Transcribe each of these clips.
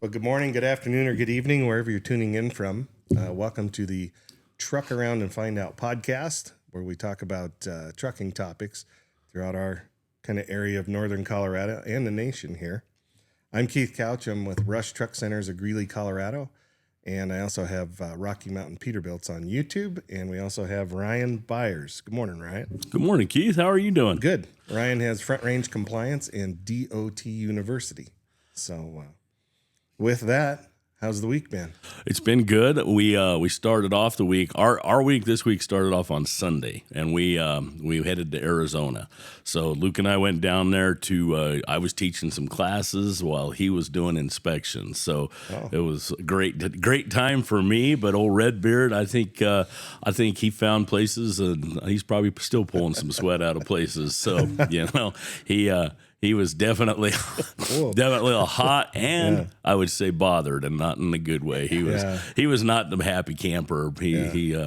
Well, good morning, good afternoon, or good evening, wherever you're tuning in from. Welcome to the Truck Around and Find Out podcast, where we talk about trucking topics throughout our kind of area of northern Colorado and the nation here. I'm Keith Couch. I'm with Rush Truck Centers of Greeley, Colorado. And I also have Rocky Mountain Peterbilts on YouTube. And we also have Ryan Byers. Good morning, Ryan. Good morning, Keith. How are you doing? Good. Ryan has Front Range Compliance and DOT University. So with that, how's the week been? It's been good. We started off the week. Our week this week started off on Sunday, and we headed to Arizona. So Luke and I went down there to. I was teaching some classes while he was doing inspections. So It was a great time for me. But old Redbeard, I think he found places, and he's probably still pulling some sweat out of places. So He was definitely a hot and I would say bothered, and not in a good way. He was not the happy camper.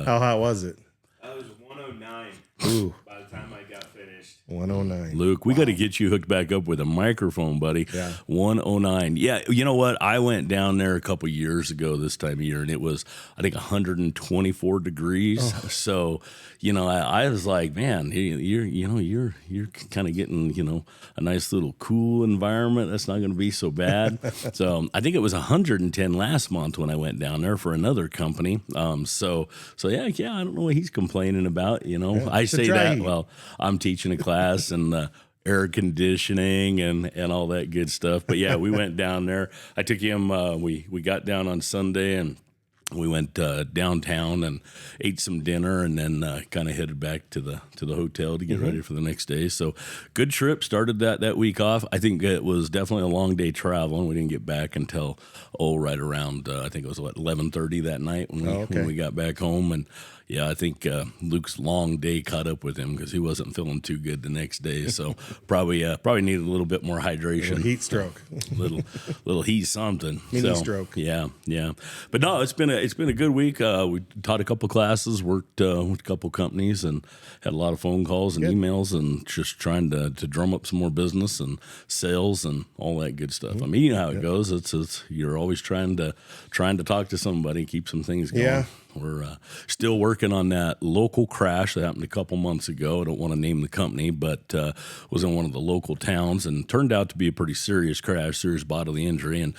How hot was it? I was 109 by the time I got finished. 109. Luke, we got to get you hooked back up with a microphone, buddy. Yeah. 109. Yeah, you know what? I went down there a couple years ago this time of year, and it was, I think, 124 degrees. Oh. So, I was like, man, you're kind of getting, a nice little cool environment. That's not going to be so bad. So I think it was 110 last month when I went down there for another company. So yeah, I don't know what he's complaining about. I say that, well, I'm teaching a class and air conditioning and all that good stuff. But yeah, we went down there. I took him, we got down on Sunday and we went downtown and ate some dinner, and then kind of headed back to the hotel to get ready for the next day. So good trip. Started that week off. I think it was definitely a long day traveling. We didn't get back until right around I think it was 11:30 that night when we got back home. And yeah, I think Luke's long day caught up with him because he wasn't feeling too good the next day. So probably needed a little bit more hydration. A little heat stroke. little heat something. Mini stroke. Yeah. But no, it's been a good week. We taught a couple classes, worked with a couple companies, and had a lot of phone calls and emails, and just trying to drum up some more business and sales and all that good stuff. I mean, you know how it goes. It's you're always trying to talk to somebody, keep some things going. Yeah. We're still working on that local crash that happened a couple months ago. I don't want to name the company, but was in one of the local towns and turned out to be a pretty serious crash, serious bodily injury. And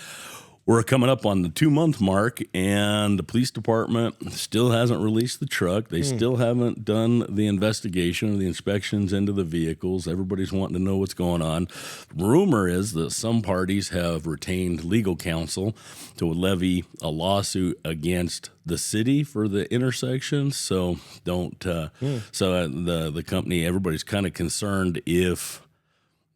we're coming up on the 2-month mark, and the police department still hasn't released the truck. They still haven't done the investigation or the inspections into the vehicles. Everybody's wanting to know what's going on. Rumor is that some parties have retained legal counsel to levy a lawsuit against the city for the intersection. So the company, everybody's kind of concerned if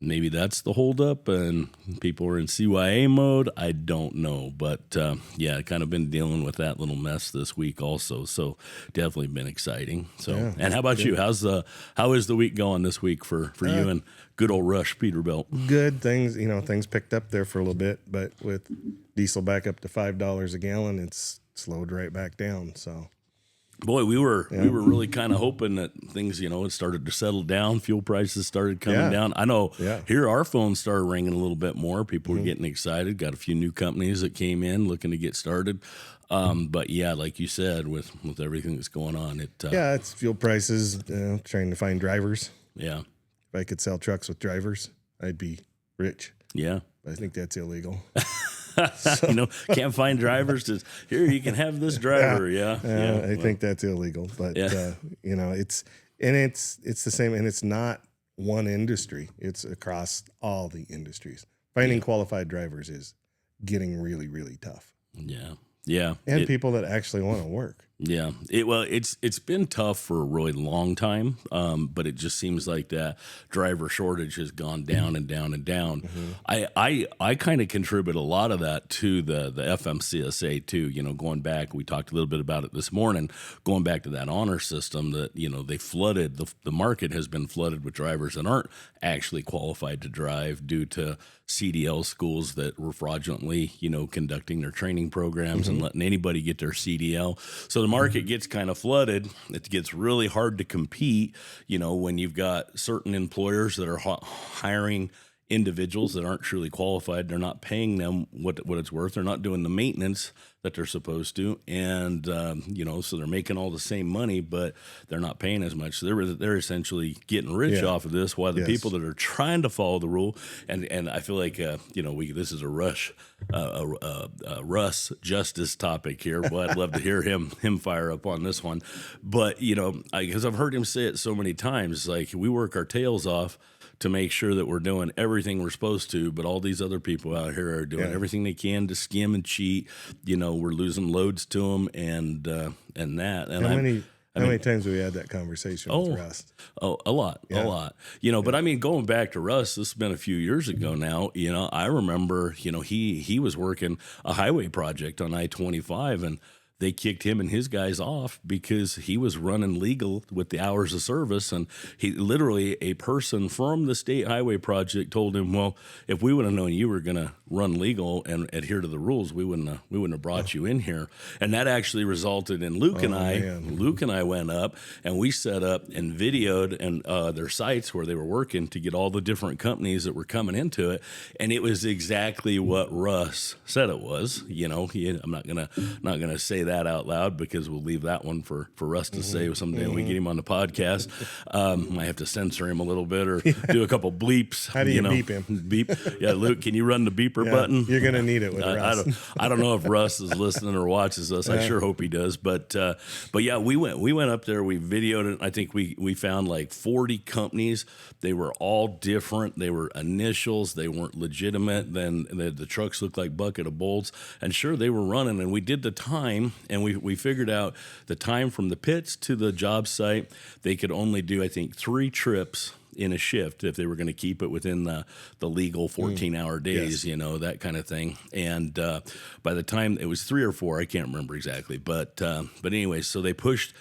maybe that's the holdup and people are in CYA mode. I don't know. But, kind of been dealing with that little mess this week also. So definitely been exciting. So, yeah, and how about you? How is the week going this week for you and good old Rush Peterbilt? Good things. Things picked up there for a little bit, but with diesel back up to $5 a gallon, it's slowed right back down. So. Boy, we were really kind of hoping that things, it started to settle down. Fuel prices started coming down. I know here our phones started ringing a little bit more. People were getting excited. Got a few new companies that came in looking to get started. But yeah, like you said, with everything that's going on, it's fuel prices. Trying to find drivers. Yeah, if I could sell trucks with drivers, I'd be rich. Yeah, but I think that's illegal. Can't find drivers to here. You can have this driver. I think that's illegal, but it's the same, and it's not one industry. It's across all the industries. Finding qualified drivers is getting really, really tough. Yeah, and people that actually want to work. Yeah, it's been tough for a really long time, but it just seems like that driver shortage has gone down and down and down. I kind of contribute a lot of that to the FMCSA too. Going back, we talked a little bit about it this morning. Going back to that honor system that they flooded the market has been flooded with drivers that aren't actually qualified to drive due to CDL schools that were fraudulently conducting their training programs and letting anybody get their CDL. So the market gets kind of flooded. It gets really hard to compete, when you've got certain employers that are hiring individuals that aren't truly qualified. They're not paying them what it's worth. They're not doing the maintenance that they're supposed to, and so they're making all the same money, but they're not paying as much. So they're essentially getting rich off of this, while the people that are trying to follow the rule, and I feel like this is a Russ justice topic here. Well, I'd love to hear him fire up on this one, but because I've heard him say it so many times, like we work our tails off to make sure that we're doing everything we're supposed to, but all these other people out here are doing everything they can to skim and cheat. We're losing loads to them, and that. And how many times have we had that conversation with Russ? Oh, a lot. But I mean, going back to Russ, this has been a few years ago now. I remember, he was working a highway project on I-25, and they kicked him and his guys off because he was running legal with the hours of service. And he literally, a person from the state highway project told him, well, if we would have known you were going to run legal and adhere to the rules, we wouldn't have brought you in here. And that actually resulted in Luke and I went up and we set up and videoed and their sites where they were working to get all the different companies that were coming into it. And it was exactly what Russ said it was. I'm not gonna say that out loud because we'll leave that one for Russ to say someday when we get him on the podcast. Might have to censor him a little bit or do a couple bleeps. How do you beep him? Beep. Yeah, Luke, can you run the beeper button? You're gonna need it with Russ. I don't know if Russ is listening or watches us. I sure hope he does. But yeah, we went up there. We videoed it. I think we found like 40 companies. They were all different. They were initials. They weren't legitimate. Then the trucks looked like bucket of bolts. And sure, they were running. And we did the time. And we figured out the time from the pits to the job site. They could only do, I think, 3 trips in a shift if they were going to keep it within the legal 14-hour days, that kind of thing. And by the time it was 3 or 4, I can't remember exactly, but anyway, so they pushed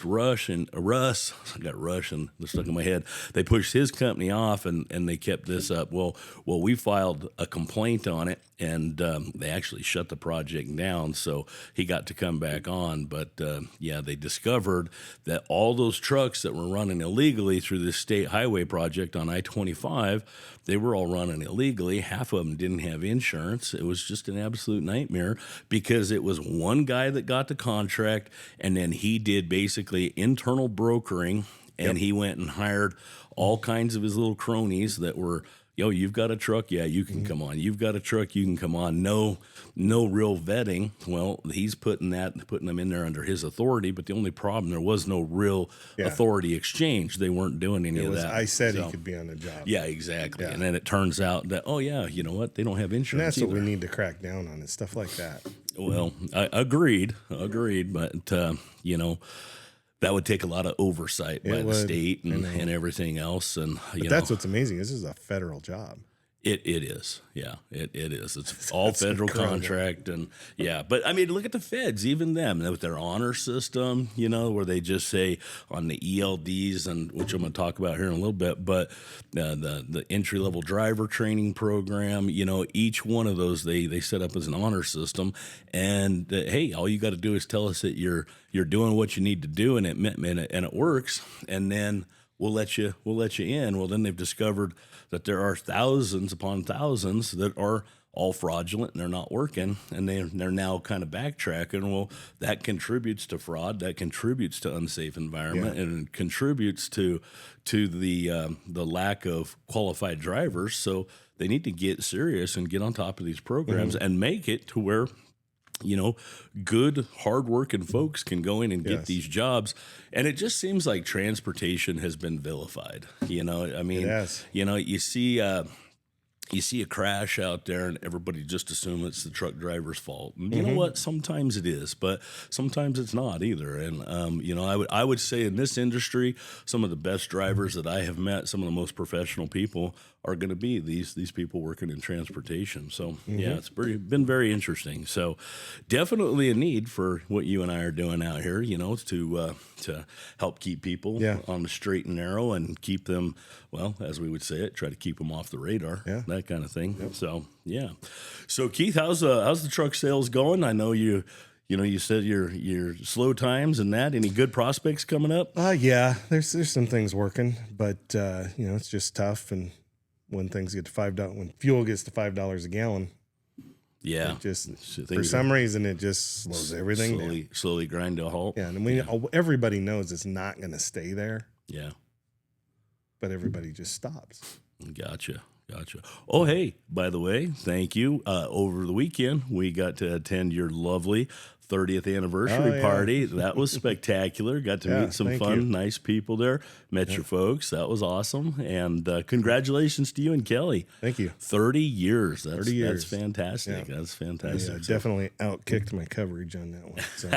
Russ. I got Rush and they're stuck in my head. They pushed his company off and they kept this up. Well, we filed a complaint on it, and they actually shut the project down, so he got to come back on. But they discovered that all those trucks that were running illegally through this state highway project on I-25, they were all running illegally. Half of them didn't have insurance. It was just an absolute nightmare because it was one guy that got the contract, and then he did basically internal brokering, and he went and hired all kinds of his little cronies that were, you've got a truck, yeah, you can come on. You've got a truck, you can come on. No real vetting. Well, he's putting them in there under his authority, but the only problem, there was no real authority exchange. They weren't doing any of that. I said he could be on the job. Yeah, exactly. Yeah. And then it turns out that, you know what? They don't have insurance. And that's either. what we need to crack down on, is stuff like that. Well, I agreed, but that would take a lot of oversight by the state and everything else. And that's what's amazing. This is a federal job. It is. Yeah, it is. It's all federal contract. And but I mean, look at the feds, even them with their honor system, where they just say on the ELDs, and which I'm going to talk about here in a little bit, but the entry level driver training program, each one of those they set up as an honor system. And hey, all you got to do is tell us that you're doing what you need to do, and it works, and then we'll let you in. Well, then they've discovered that there are thousands upon thousands that are all fraudulent and they're not working, and they're now kind of backtracking. Well, that contributes to fraud, that contributes to unsafe environment, and it contributes to the lack of qualified drivers. So they need to get serious and get on top of these programs and make it to where good, hardworking folks can go in and get these jobs. And it just seems like transportation has been vilified. I mean, you see a crash out there and everybody just assumes it's the truck driver's fault. And you know what? Sometimes it is, but sometimes it's not either. And, I would say in this industry, some of the best drivers that I have met, some of the most professional people, are going to be these people working in transportation. So it's been very interesting. So definitely a need for what you and I are doing out here, to help keep people on the straight and narrow and keep them, well, as we would say it, try to keep them off the radar, that kind of thing. Yep. So, So Keith, how's the truck sales going? I know you said your slow times and that. Any good prospects coming up? There's some things working, but it's just tough, and when things get to $5, when fuel gets to $5 a gallon, Yeah. it just for Things some reason it just slows everything down. slowly grind to a halt. Yeah, and everybody knows it's not going to stay there, Yeah. but everybody just stops. Gotcha. Oh, hey, by the way, thank you. Over the weekend, we got to attend your lovely 30th anniversary party. That was spectacular. Got to meet some fun, nice people there. Met your folks. That was awesome. And congratulations to you and Kelly. Thank you. 30 years. 30 years. That's fantastic. Yeah. That's fantastic. Yeah, definitely outkicked my coverage on that one. So.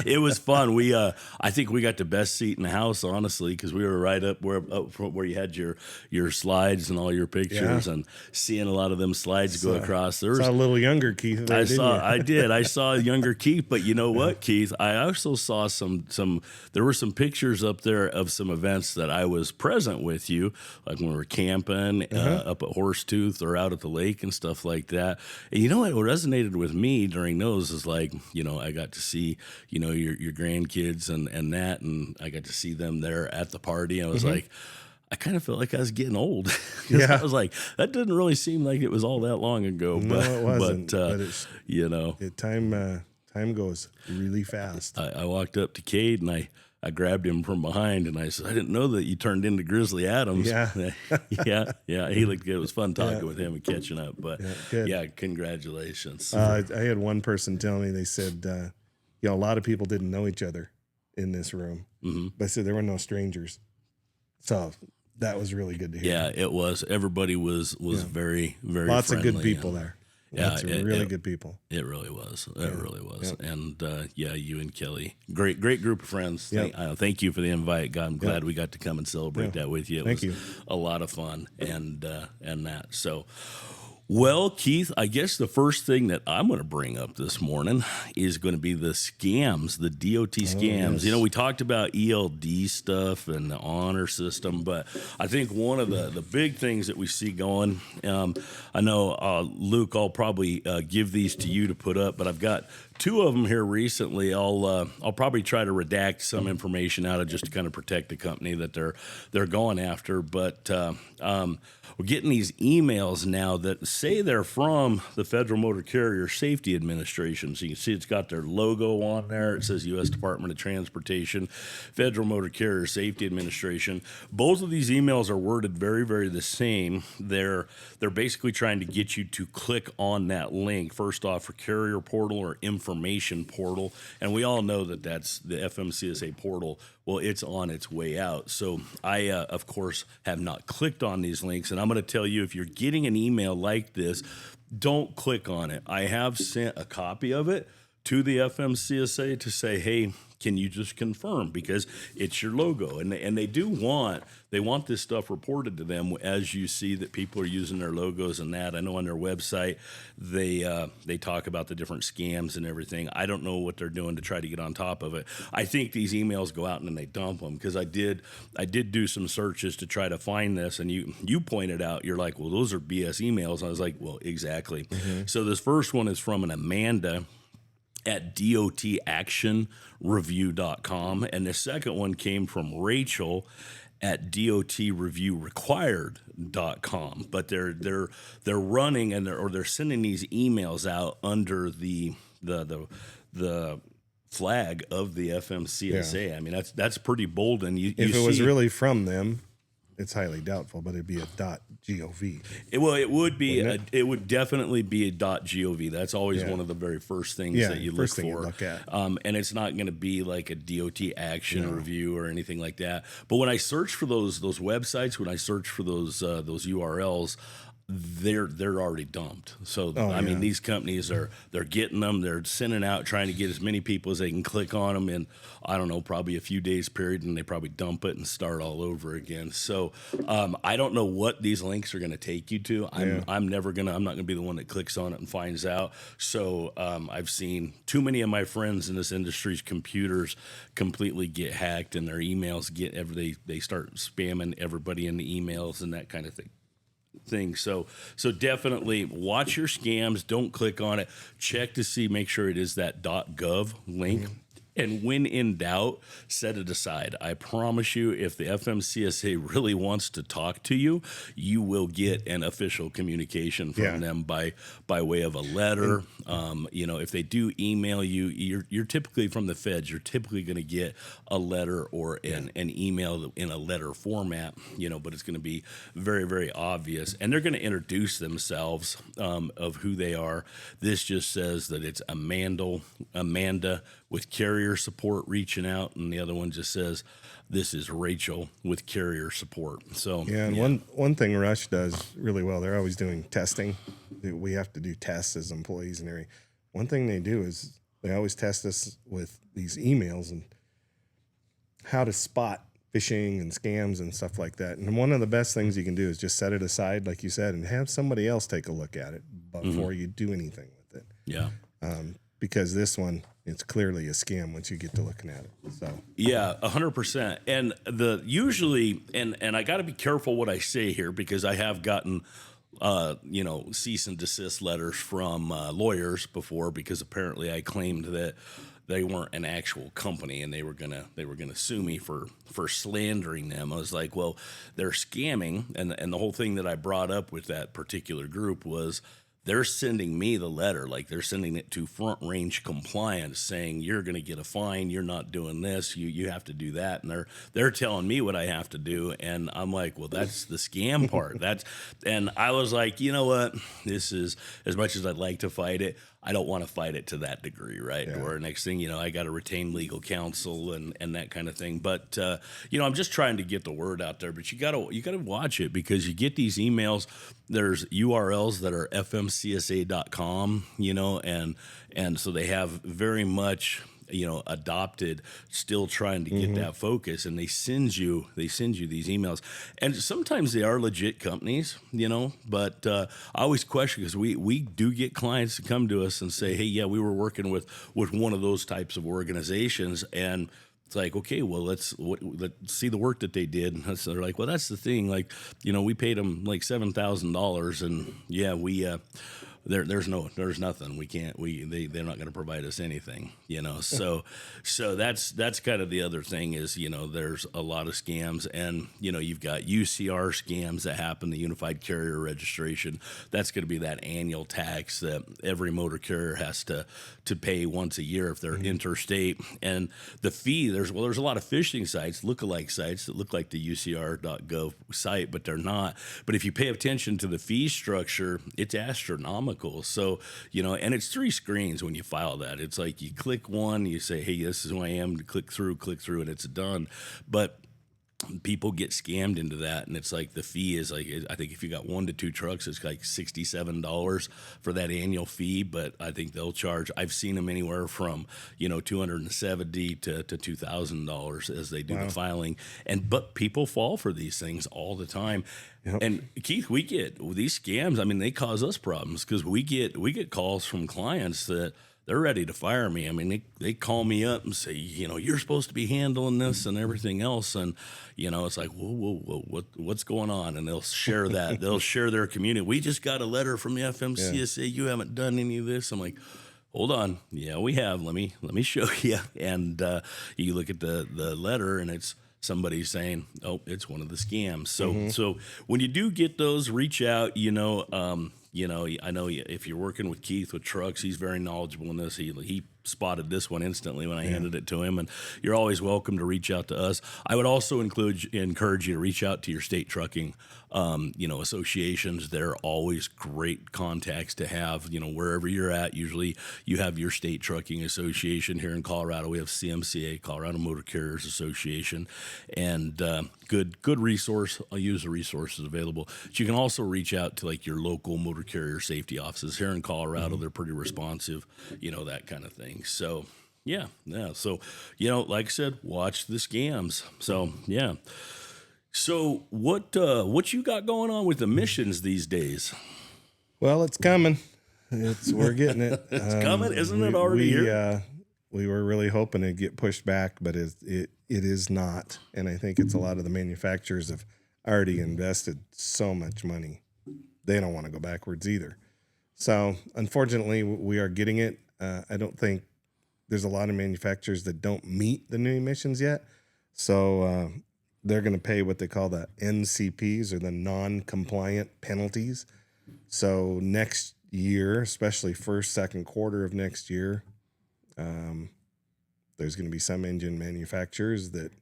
It was fun. We, I think we got the best seat in the house, honestly, because we were right up where you had your slides and all your pictures, and seeing a lot of them slides go across. There was saw a little younger Keith. There, I saw a younger Keith, but you know what, Keith? I also saw some. There were some pictures up there of some events that I was present with you, like when we were camping up at Horsetooth or out at the lake and stuff like that. And you know what resonated with me during those is like, I got to see, your grandkids and that, and I got to see them there at the party. I was like, I kind of felt like I was getting old. I was like, that didn't really seem like it was all that long ago. No, it wasn't. But it's, time goes really fast. I walked up to Cade and I grabbed him from behind and I said, I didn't know that you turned into Grizzly Adams. Yeah. yeah. He looked good. It was fun talking with him and catching up. But congratulations. I had one person tell me, they said, a lot of people didn't know each other in this room. But I said there were no strangers. So that was really good to hear. Yeah, it was. Everybody was very, very lots friendly. of good people there. Lots of really good people. It really was. It really was. And you and Kelly, great group of friends. Thank you for the invite. God, I'm glad we got to come and celebrate that with you. It was a lot of fun and that. So, well, Keith, I guess the first thing that I'm going to bring up this morning is going to be the scams, the DOT scams. Yes. We talked about ELD stuff and the honor system, but I think one of the big things that we see going, I know, Luke, I'll probably give these to you to put up, but I've got two of them here recently. I'll probably try to redact some information out of just to kind of protect the company that they're going after, but we're getting these emails now that say they're from the Federal Motor Carrier Safety Administration. So you can see it's got their logo on there. It says U.S. Department of Transportation, Federal Motor Carrier Safety Administration. Both of these emails are worded very, very the same. They're basically trying to get you to click on that link, first off, for Carrier Portal or Information Portal. And we all know that that's the FMCSA portal. Well, it's on its way out. So I, of course, have not clicked on these links. And I'm going to tell you, if you're getting an email like this, don't click on it. I have sent a copy of it to the FMCSA to say, hey, can you just confirm? Because it's your logo. And they do want this stuff reported to them as you see that people are using their logos and that. I know on their website, they talk about the different scams and everything. I don't know what they're doing to try to get on top of it. I think these emails go out and then they dump them, because I did do some searches to try to find this. And you pointed out, you're like, well, those are BS emails. And I was like, well, exactly. So this first one is from an Amanda at dotactionreview.com, and the second one came from Rachel at dotreviewrequired.com. But they're running and they're sending these emails out under the flag of the FMCSA. Yeah. I mean, that's pretty bold. And if it was really from them, it's highly doubtful, but it'd be a .gov. It would be. It would definitely be a .gov. That's always one of the very first things that you look for. You look at. And it's not going to be like a DOT action review or anything like that. But when I search for those websites, when I search for those URLs, they're already dumped. So I mean, these companies they're getting them, they're sending out, trying to get as many people as they can click on them in, I don't know, probably a few days period, and they probably dump it and start all over again. So I don't know what these links are going to take you to. I'm not going to be the one that clicks on it and finds out. So I've seen too many of my friends in this industry's computers completely get hacked, and their emails they start spamming everybody in the emails and that kind of thing. So definitely watch your scams. Don't click on it. Check to see, make sure it is that .gov link. And when in doubt, set it aside. I promise you, if the FMCSA really wants to talk to you, you will get an official communication from them by way of a letter. If they do email you, you're typically from the feds. You're typically going to get a letter or an email in a letter format. But it's going to be very, very obvious, and they're going to introduce themselves of who they are. This just says that it's Amanda with carrier support reaching out, and the other one just says this is Rachel with carrier support. So one thing Rush does really well, they're always doing testing. We have to do tests as employees and everything. One thing they do is they always test us with these emails and how to spot phishing and scams and stuff like that. And one of the best things you can do is just set it aside, like you said, and have somebody else take a look at it before you do anything with it. Yeah. Because this one, it's clearly a scam once you get to looking at it. So 100%. And and I got to be careful what I say here, because I have gotten cease and desist letters from lawyers before, because apparently I claimed that they weren't an actual company and they were gonna sue me for slandering them. I was like, well, they're scamming, and the whole thing that I brought up with that particular group was they're sending me the letter, like they're sending it to Front Range Compliance saying you're going to get a fine, you're not doing this, you have to do that, and they're telling me what I have to do, and I'm like, well, that's the scam part. And I was like, you know what, this is, as much as I'd like to fight it, I don't want to fight it to that degree, right? Yeah. Or next thing, I got to retain legal counsel and that kind of thing. But I'm just trying to get the word out there. But you gotta watch it, because you get these emails. There's URLs that are FMCSA.com, and so they have very much adopted, still trying to get that focus, and they send you these emails, and sometimes they are legit companies, but I always question, because we do get clients to come to us and say, hey, yeah, we were working with one of those types of organizations, and it's like, okay, well, let's see the work that they did. And so they're like, well, that's the thing, like, we paid them like $7,000, and there's nothing. We can't. They're not going to provide us anything. So that's kind of the other thing is there's a lot of scams, and you've got UCR scams that happen. The Unified Carrier Registration. That's going to be that annual tax that every motor carrier has to pay once a year if they're interstate. And the fee, there's a lot of phishing sites, lookalike sites that look like the UCR.gov site, but they're not. But if you pay attention to the fee structure, it's astronomical. So, and it's 3 screens when you file that. It's like you click one, you say, hey, this is who I am, click through, and it's done. But people get scammed into that, and it's like the fee is like, I think if you got 1 to 2 trucks, it's like $67 for that annual fee. But I think they'll charge, I've seen them anywhere from $270 to $2,000 as they do the filing. But people fall for these things all the time. Yep. And Keith, we get these scams. I mean, they cause us problems, because we get calls from clients that they're ready to fire me. I mean, they call me up and say, you're supposed to be handling this and everything else. And, it's like, whoa, what's going on? And they'll share that. They'll share their community. We just got a letter from the FMCSA. Yeah. You haven't done any of this. I'm like, hold on. Yeah, we have. Let me show you. And you look at the letter, and it's somebody saying, oh, it's one of the scams. So when you do get those, reach out. I know if you're working with Keith with trucks, he's very knowledgeable in this. He spotted this one instantly when I handed it to him, and you're always welcome to reach out to us. I would also encourage you to reach out to your state trucking, associations. They're always great contacts to have, wherever you're at. Usually you have your state trucking association. Here in Colorado, we have CMCA, Colorado Motor Carriers Association, and good resource. I'll use the resources available. But you can also reach out to like your local motor carrier safety offices. Here in Colorado, they're pretty responsive, that kind of thing. So, yeah. So, like I said, watch the scams. So, yeah. So, what you got going on with emissions these days? Well, it's coming. We're getting it. It's coming, isn't it already here? We were really hoping it'd get pushed back, but it is not. And I think it's a lot of the manufacturers have already invested so much money. They don't want to go backwards either. So, unfortunately, we are getting it. I don't think there's a lot of manufacturers that don't meet the new emissions yet. So they're going to pay what they call the NCPs, or the non-compliant penalties. So next year, especially first, second quarter of next year, there's going to be some engine manufacturers that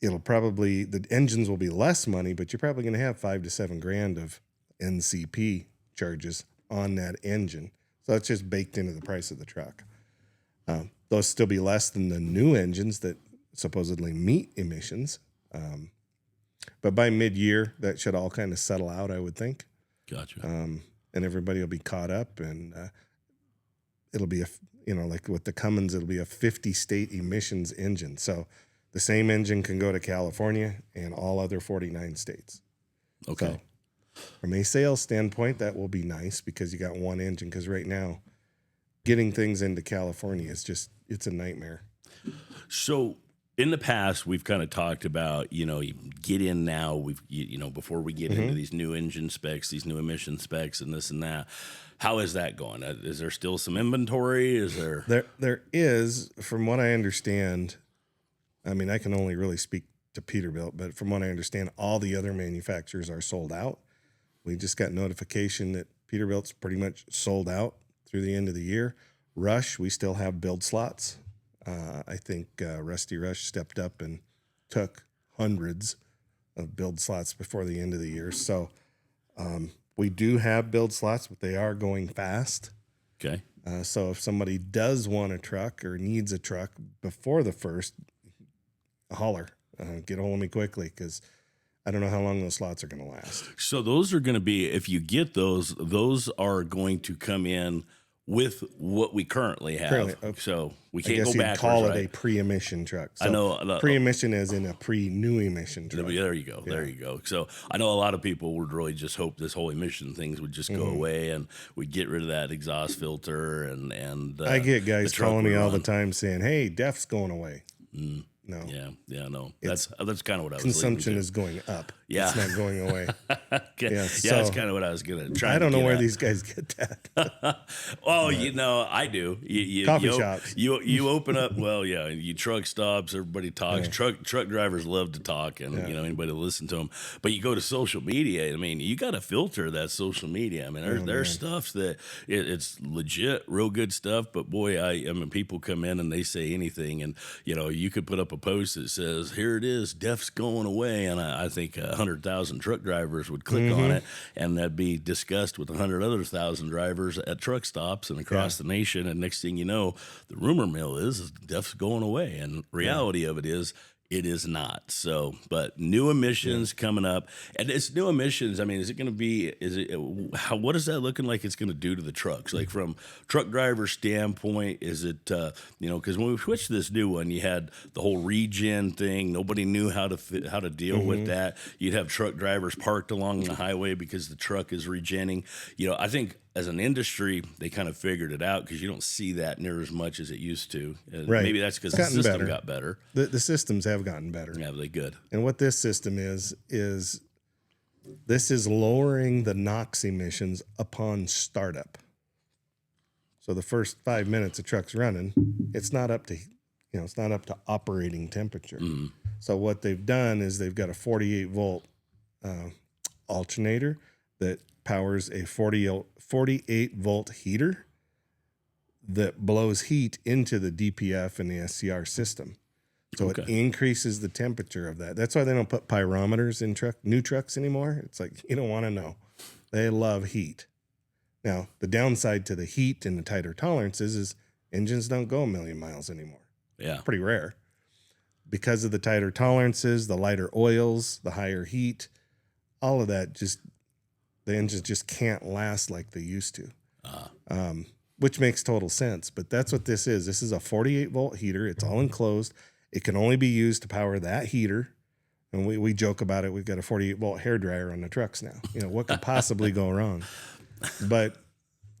the engines will be less money, but you're probably going to have $5,000 to $7,000 of NCP charges on that engine. So that's just baked into the price of the truck. They'll still be less than the new engines that supposedly meet emissions. But by mid-year, that should all kind of settle out, I would think. Gotcha. And everybody will be caught up, and it'll be like with the Cummins, it'll be a 50-state emissions engine. So the same engine can go to California and all other 49 states. Okay. So from a sales standpoint, that will be nice because you got one engine. Because right now, getting things into California it's a nightmare. So in the past, we've kind of talked about, you get in now, before we get into these new engine specs, these new emission specs and this and that. How is that going? Is there still some inventory? Is there? There is, from what I understand. I mean, I can only really speak to Peterbilt, but from what I understand, all the other manufacturers are sold out. We just got notification that Peterbilt's pretty much sold out through the end of the year. Rush, we still have build slots. I think Rusty Rush stepped up and took hundreds of build slots before the end of the year. So we do have build slots, but they are going fast. Okay. So if somebody does want a truck or needs a truck before the first, holler, get a hold of me quickly, because I don't know how long those slots are going to last. So those are going to be, if you get those are going to come in with what we currently have. Okay. So we I can't guess go you'd backwards. call it right? a pre-emission truck. So I know. Pre-emission as in a pre-new emission truck. There you go. Yeah. There you go. So I know a lot of people would really just hope this whole emission things would just go away and we'd get rid of that exhaust filter and I get guys the truck calling me would all the run. time saying, "Hey, DEF's going away." No. Yeah, no. That's kind of what I was Consumption leading is going up. Yeah. It's not going away. Okay. Yeah, That's so kind of what I was going to try. I don't know where at. these guys get that. Oh, I do. Coffee shops. You open up. Well, yeah. You truck stops. Everybody talks. Yeah. Truck drivers love to talk, and anybody to listen to them. But you go to social media. I mean, you got to filter that social media. I mean, there's stuff that it's legit, real good stuff. But boy, I mean, people come in and they say anything, and you could put up a post that says, "Here it is, DEF's going away," and I think 100,000 truck drivers would click on it, and that'd be discussed with 100 other thousand drivers at truck stops and across the nation. And next thing you know, the rumor mill is DEF's going away, and reality of it is, it is not. So, but new emissions coming up, and it's new emissions. I mean, is it going to be? What is that looking like? It's going to do to the trucks, like from truck driver standpoint. Is it because when we switched to this new one, you had the whole regen thing. Nobody knew how to deal with that. You'd have truck drivers parked along the highway because the truck is regenning. I think as an industry, they kind of figured it out because you don't see that near as much as it used to. Right. Maybe that's because the system got better. The systems have gotten better. Yeah, they good. And what this system is this is lowering the NOx emissions upon startup. So the first 5 minutes a truck's running, it's not up to operating temperature. So what they've done is they've got a 48 volt alternator that powers a 48 volt heater that blows heat into the DPF and the SCR system. So it increases the temperature of that. That's why they don't put pyrometers in new trucks anymore. It's like, you don't want to know. They love heat. Now, the downside to the heat and the tighter tolerances is engines don't go 1 million miles anymore. Yeah. Pretty rare. Because of the tighter tolerances, the lighter oils, the higher heat, all of that, the engines just can't last like they used to. Which makes total sense. But that's what this is. This is a 48 volt heater. It's all enclosed. It can only be used to power that heater. And we joke about it. We've got a 48 volt hairdryer on the trucks now. What could possibly go wrong? But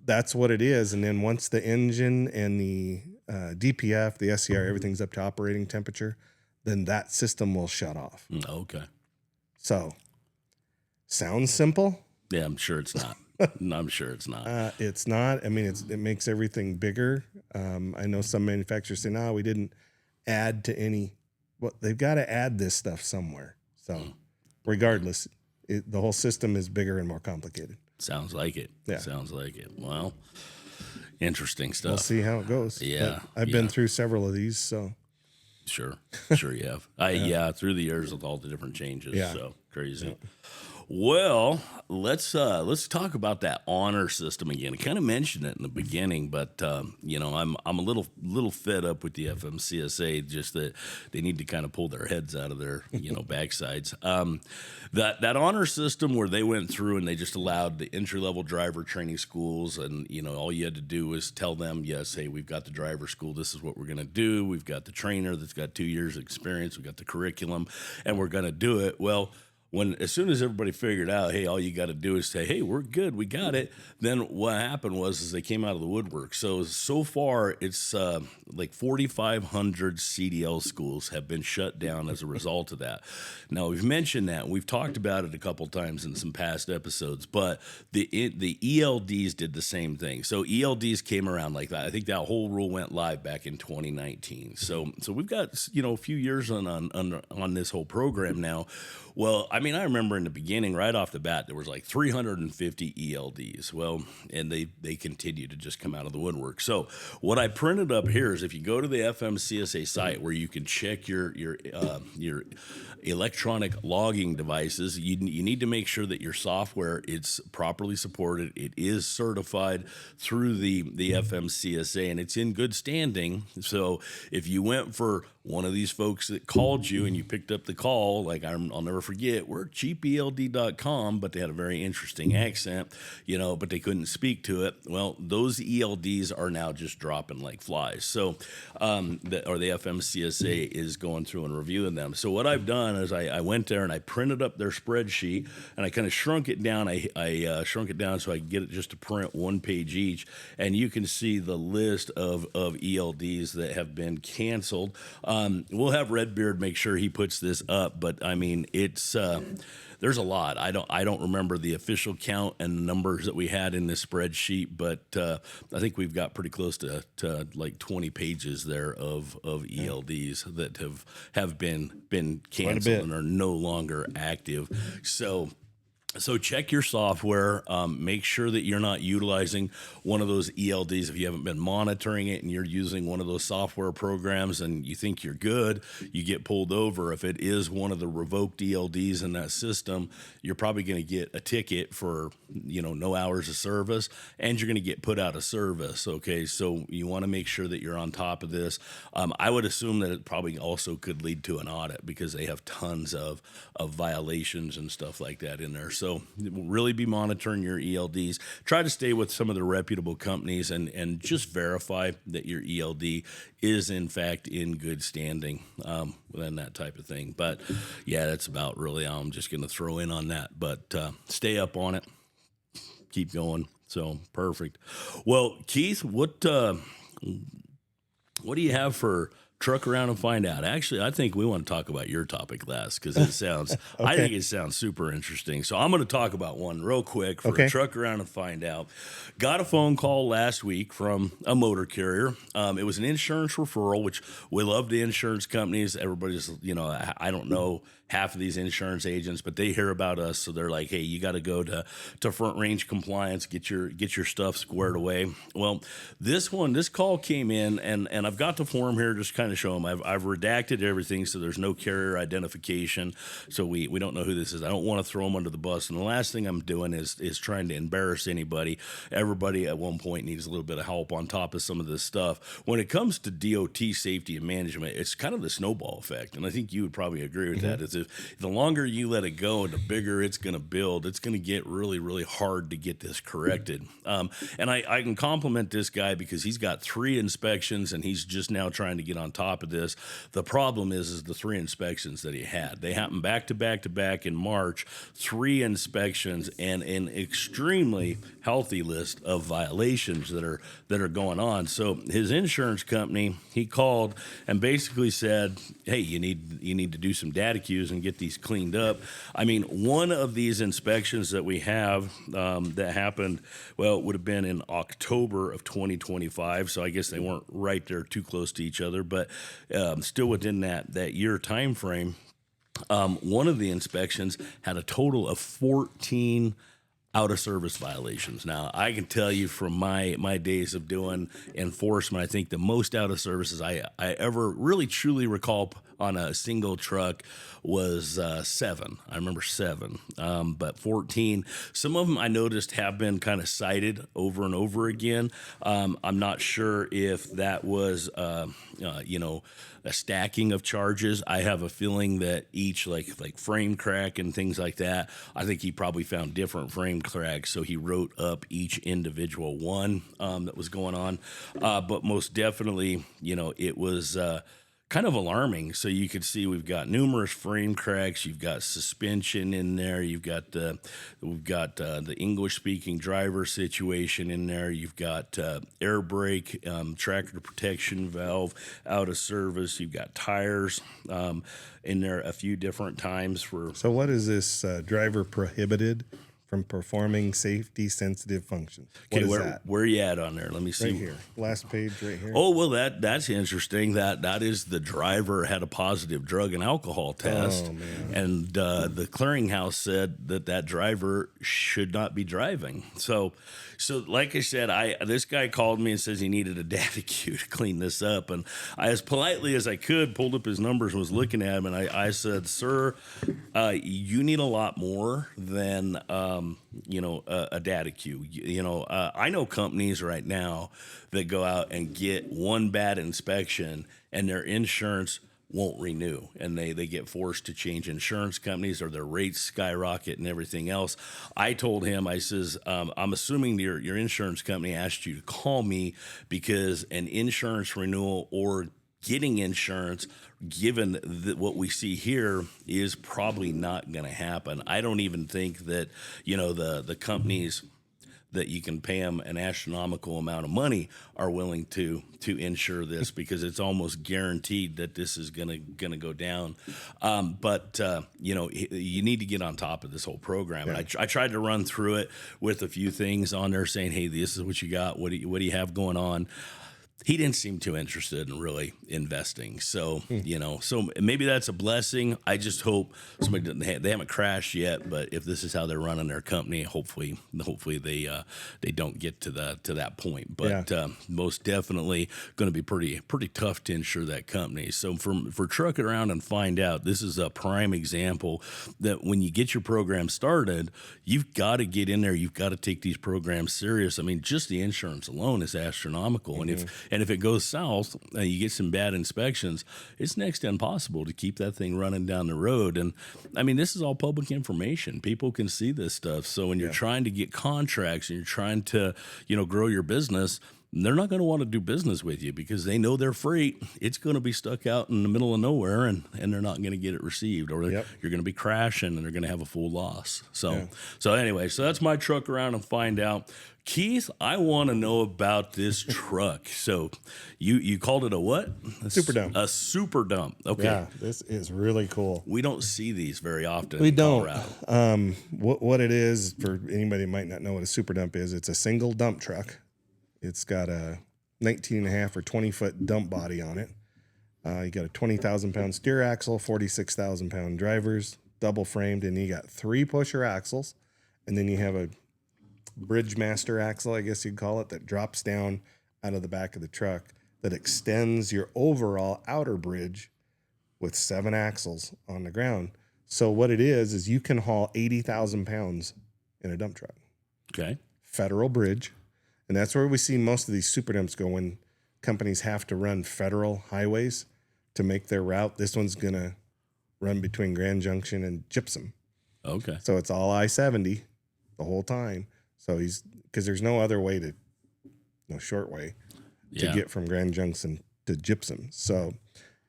that's what it is. And then once the engine and the DPF, the SCR, everything's up to operating temperature, then that system will shut off. Okay. So, sounds simple. Yeah, I'm sure it's not. I'm sure it's not. It's not. I mean, it makes everything bigger. I know some manufacturers say, no, we didn't add to any. Well, they've got to add this stuff somewhere. So regardless, the whole system is bigger and more complicated. Sounds like it. Yeah. Sounds like it. Well, interesting stuff. We'll see how it goes. Yeah. But I've been through several of these, so. Sure you have. Through the years with all the different changes. Yeah. So crazy. Yeah. Well, let's talk about that honor system again. I kind of mentioned it in the beginning, but I'm a little fed up with the FMCSA. Just that they need to kind of pull their heads out of their backsides. That honor system where they went through and they just allowed the entry level driver training schools, and all you had to do was tell them, yes, hey, we've got the driver school. This is what we're going to do. We've got the trainer that's got 2 years of experience. We've got the curriculum, and we're going to do it. Well, as soon as everybody figured out, hey, all you got to do is say, hey, we're good, we got it. Then what happened was they came out of the woodwork. So far, it's like 4,500 CDL schools have been shut down as a result of that. Now, we've mentioned that. We've talked about it a couple times in some past episodes, but the ELDs did the same thing. So ELDs came around like that. I think that whole rule went live back in 2019. So we've got, a few years on this whole program now. Well, I mean, I remember in the beginning, right off the bat, there was like 350 ELDs. Well, and they continue to just come out of the woodwork. So what I printed up here is if you go to the FMCSA site where you can check your electronic logging devices, you need to make sure that your software is properly supported. It is certified through the FMCSA, and it's in good standing. So if you went for one of these folks that called you and you picked up the call, like I'll never forget, we're cheapeld.com, but they had a very interesting accent, but they couldn't speak to it. Well, those ELDs are now just dropping like flies. So, the FMCSA is going through and reviewing them. So what I've done is I went there and I printed up their spreadsheet and I kind of shrunk it down. I shrunk it down so I could get it just to print one page each. And you can see the list of ELDs that have been canceled. We'll have Redbeard make sure he puts this up, but I mean, it's there's a lot. I don't remember the official count and the numbers that we had in this spreadsheet, but I think we've got pretty close to like 20 pages there of ELDs that have been canceled and are no longer active. So check your software. Make sure that you're not utilizing one of those ELDs. If you haven't been monitoring it and you're using one of those software programs and you think you're good, you get pulled over. If it is one of the revoked ELDs in that system, you're probably going to get a ticket for no hours of service, and you're going to get put out of service. Okay, so you want to make sure that you're on top of this. I would assume that it probably also could lead to an audit because they have tons of violations and stuff like that in there. So really be monitoring your ELDs. Try to stay with some of the reputable companies and just verify that your ELD is in fact in good standing and that type of thing. But yeah, that's about really all I'm just going to throw in on that. But stay up on it. Keep going. So perfect. Well, Keith, what do you have for Truck Around and Find Out? Actually, I think we want to talk about your topic last because it sounds, okay. I think it sounds super interesting. So I'm going to talk about one real quick for Truck Around and Find Out. Got a phone call last week from a motor carrier. It was an insurance referral, which we love the insurance companies. Everybody's, I don't know half of these insurance agents, but they hear about us. So they're like, hey, you got to go to Front Range Compliance, get your stuff squared away. Well, this call came in and I've got the form here, just kind of show them. I've redacted everything. So there's no carrier identification. So we don't know who this is. I don't want to throw them under the bus. And the last thing I'm doing is trying to embarrass anybody. Everybody at one point needs a little bit of help on top of some of this stuff. When it comes to DOT safety and management, it's kind of the snowball effect. And I think you would probably agree with that. Is if the longer you let it go and the bigger it's going to build, it's going to get really, really hard to get this corrected. And I can compliment this guy because he's got 3 inspections and he's just now trying to get on top of this. The problem is the 3 inspections that he had. They happened back to back to back in March, 3 inspections and an extremely healthy list of violations that are going on. So his insurance company, he called and basically said, hey, you need to do some data queues issues and get these cleaned up. I mean, one of these inspections that we have that happened, well, it would have been in October of 2025. So I guess they weren't right there too close to each other, but still within that year time frame. One of the inspections had a total of 14 out of service violations. Now, I can tell you from my days of doing enforcement, I think the most out of services I ever really truly recall on a single truck was 7. I remember 7, but 14. Some of them I noticed have been kind of cited over and over again. I'm not sure if that was, a stacking of charges. I have a feeling that each like frame crack and things like that, I think he probably found different frame cracks, so he wrote up each individual one that was going on. But most definitely, it was kind of alarming. So you could see we've got numerous frame cracks. You've got suspension in there. We've got the English speaking driver situation in there. You've got air brake, tractor protection valve out of service. You've got tires in there a few different times for. So what is this driver prohibited from performing safety sensitive functions? What is that? Where are you at on there? Let me see. Right here. Last page right here. Oh, well, that's interesting. That is the driver had a positive drug and alcohol test. Oh, man. And the clearinghouse said that driver should not be driving. So like I said, this guy called me and says he needed a data queue to clean this up. And I, as politely as I could, pulled up his numbers and was looking at him. And I said, sir, you need a lot more than a data queue. I know companies right now that go out and get one bad inspection and their insurance won't renew, and they get forced to change insurance companies, or their rates skyrocket and everything else. I told him, I says, I'm assuming your insurance company asked you to call me because an insurance renewal or getting insurance, given what we see here, is probably not going to happen. I don't even think that, the companies that you can pay them an astronomical amount of money are willing to insure this, because it's almost guaranteed that this is gonna go down. But you need to get on top of this whole program. Yeah. And I tried to run through it with a few things on there saying, hey, this is what you got. What do you have going on? He didn't seem too interested in really investing. So, so maybe that's a blessing. I just hope somebody they haven't crashed yet, but if this is how they're running their company, hopefully they don't get to that point. But most definitely going to be pretty tough to insure that company. So for Truck It Around and Find Out, this is a prime example that when you get your program started, you've got to get in there. You've got to take these programs serious. I mean, just the insurance alone is astronomical. Mm-hmm. And if it goes south and you get some bad inspections, it's next to impossible to keep that thing running down the road. And I mean, this is all public information. People can see this stuff. So when you're trying to get contracts and you're trying to, grow your business, they're not going to want to do business with you because they know their freight, it's going to be stuck out in the middle of nowhere, and they're not going to get it received, or you're going to be crashing and they're going to have a full loss. So anyway, so that's my Truck Around and Find Out. Keith, I want to know about this truck. So you called it a what? Super dump. A super dump. Okay. Yeah, this is really cool. We don't see these very often We in don't. Colorado. What it is, for anybody who might not know what a super dump is, it's a single dump truck. It's got a 19.5 or 20-foot dump body on it. You got a 20,000-pound steer axle, 46,000-pound drivers, double framed, and you got 3 pusher axles. And then you have a bridge master axle, I guess you'd call it, that drops down out of the back of the truck that extends your overall outer bridge with 7 axles on the ground. So what it is you can haul 80,000 pounds in a dump truck. Okay. Federal bridge. And that's where we see most of these super dumps go when companies have to run federal highways to make their route. This one's going to run between Grand Junction and Gypsum. Okay. So it's all I-70 the whole time. So because there's no other way no short way to get from Grand Junction to Gypsum. So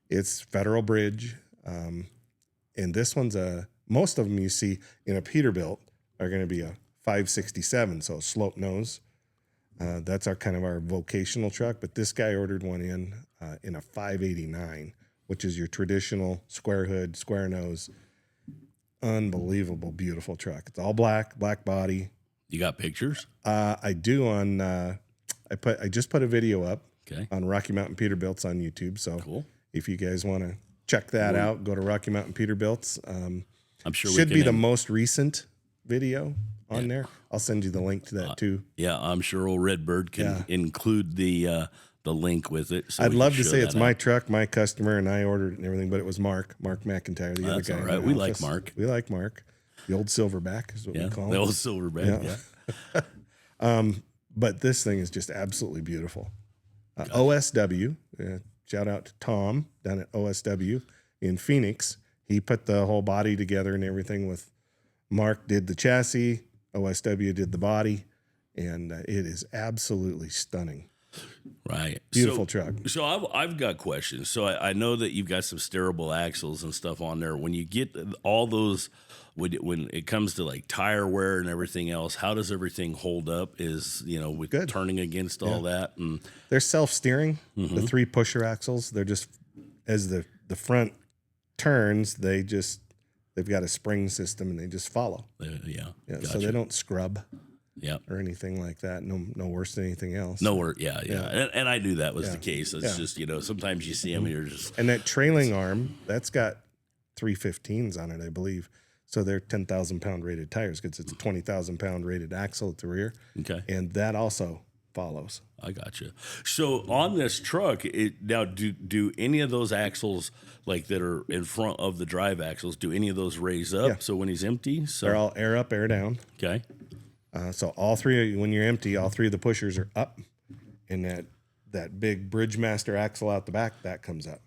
it's federal bridge. And this one's most of them you see in a Peterbilt are going to be a 567. So slope nose. That's our vocational truck. But this guy ordered one in a 589, which is your traditional square hood, square nose unbelievable, beautiful truck. It's all black body. You got pictures? I do on. I just put a video up Okay. on Rocky Mountain Peterbilt's on YouTube. So Cool. if you guys want to check that out, go to Rocky Mountain Peterbilt's. I'm sure Should we be can the most recent video on there. I'll send you the link to that too. Yeah, I'm sure old Redbird can include the link with it. So I'd we love can to show say that it's out. my truck, my customer, and I ordered it and everything, but it was Mark McIntyre, the other That's guy. all in right. the We like office. Mark. We like Mark. The old silverback is what Yeah, we call the him. old silverback. Yeah. But this thing is just absolutely beautiful. OSW, shout out to Tom down at OSW in Phoenix. He put the whole body together and everything with Mark did the chassis, OSW did the body, and it is absolutely stunning. Right. Beautiful truck. So I've got questions. So I know that you've got some steerable axles and stuff on there. When you get all those, when it comes to like tire wear and everything else, how does everything hold up? Is, with Good. turning against all that? And They're self-steering, the 3 pusher axles. They're just, as the front turns, they've got a spring system and they just follow. yeah. Yeah, so Gotcha. they don't scrub Yep. or anything like that. No worse than anything else. No work. Yeah. And I knew that was the case. It's just, sometimes you see them and you're just, And that trailing arm, that's got 315s on it, I believe. So they're 10,000 pound rated tires because it's a 20,000 pound rated axle at the rear. okay. And that also follows. I got you. So on this truck, now do any of those axles like that are in front of the drive axles? Do any of those raise up? Yeah. So when he's empty, so They're all air up, air down. okay, So all three, when you're empty, all 3 of the pushers are up, and that big Bridgemaster axle out the back that comes up.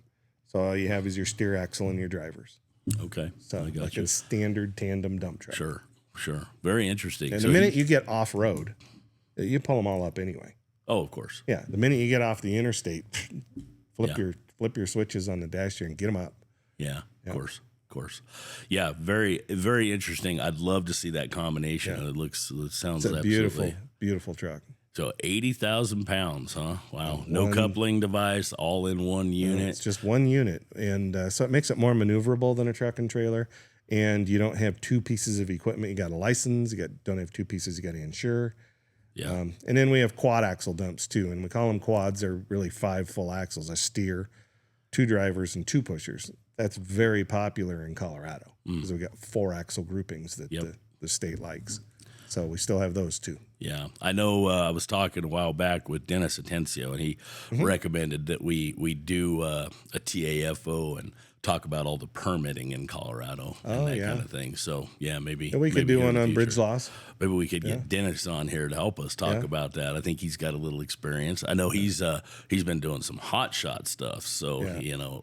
So all you have is your steer axle and your drivers. okay. So I got like you. a standard tandem dump truck. Sure. Very interesting. And So the minute you get off road, you pull them all up anyway. oh, of course. Yeah, the minute you get off the interstate, flip Yeah. your switches on the dash here and get them up. Yeah, of course. Yeah, very, very interesting. I'd love to see that combination. It sounds It's a absolutely. beautiful truck. So 80,000 pounds, huh? Wow. No coupling device, all in one unit. It's just one unit, and so it makes it more maneuverable than a truck and trailer. And you don't have 2 pieces of equipment. You got a license. Don't have 2 pieces. You got to insure. Yeah. And then we have quad axle dumps too, and we call them quads. They're really 5 full axles, a steer, 2 drivers, and 2 pushers. That's very popular in Colorado because we got 4 axle groupings that the state likes. So we still have those too. Yeah, I know. I was talking a while back with Dennis Atencio, and he recommended that we do a TAFO and talk about all the permitting in Colorado and that kind of thing. So yeah, maybe And we could maybe do in one the on future. bridge loss. Maybe we could get Dennis on here to help us talk about that. I think he's got a little experience. I know he's been doing some hot shot stuff. So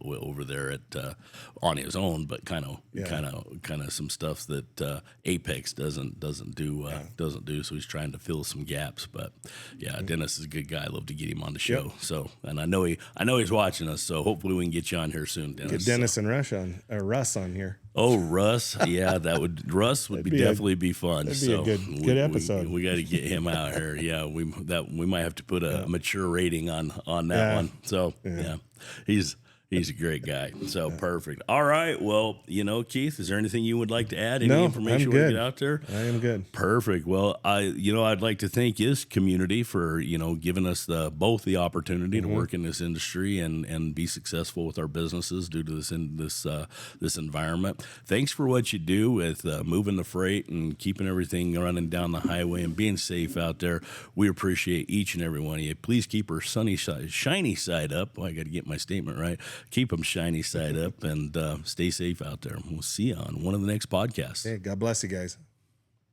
over there at on his own, but kind of some stuff that Apex doesn't do. So he's trying to fill some gaps. But yeah, Dennis is a good guy. I'd love to get him on the show. Yep. So and I know he's watching us. So hopefully we can get you on here soon, Dennis. Get Dennis and Russ on here. Oh, Russ, yeah, Russ would definitely be fun. That'd be a good episode. We got to get him out here. Yeah, we might have to put a mature rating on that one. So yeah, he's a great guy. So perfect. All right. Well, Keith, is there anything you would like to add? Any information you want to get out there? I am good. Perfect. Well, I'd like to thank this community for, giving us both the opportunity to work in this industry and be successful with our businesses due to this environment. Thanks for what you do with moving the freight and keeping everything running down the highway and being safe out there. We appreciate each and every one of you. Please keep our shiny side up. I got to get my statement right. Keep them shiny side up and stay safe out there. We'll see you on one of the next podcasts. Hey, God bless you guys.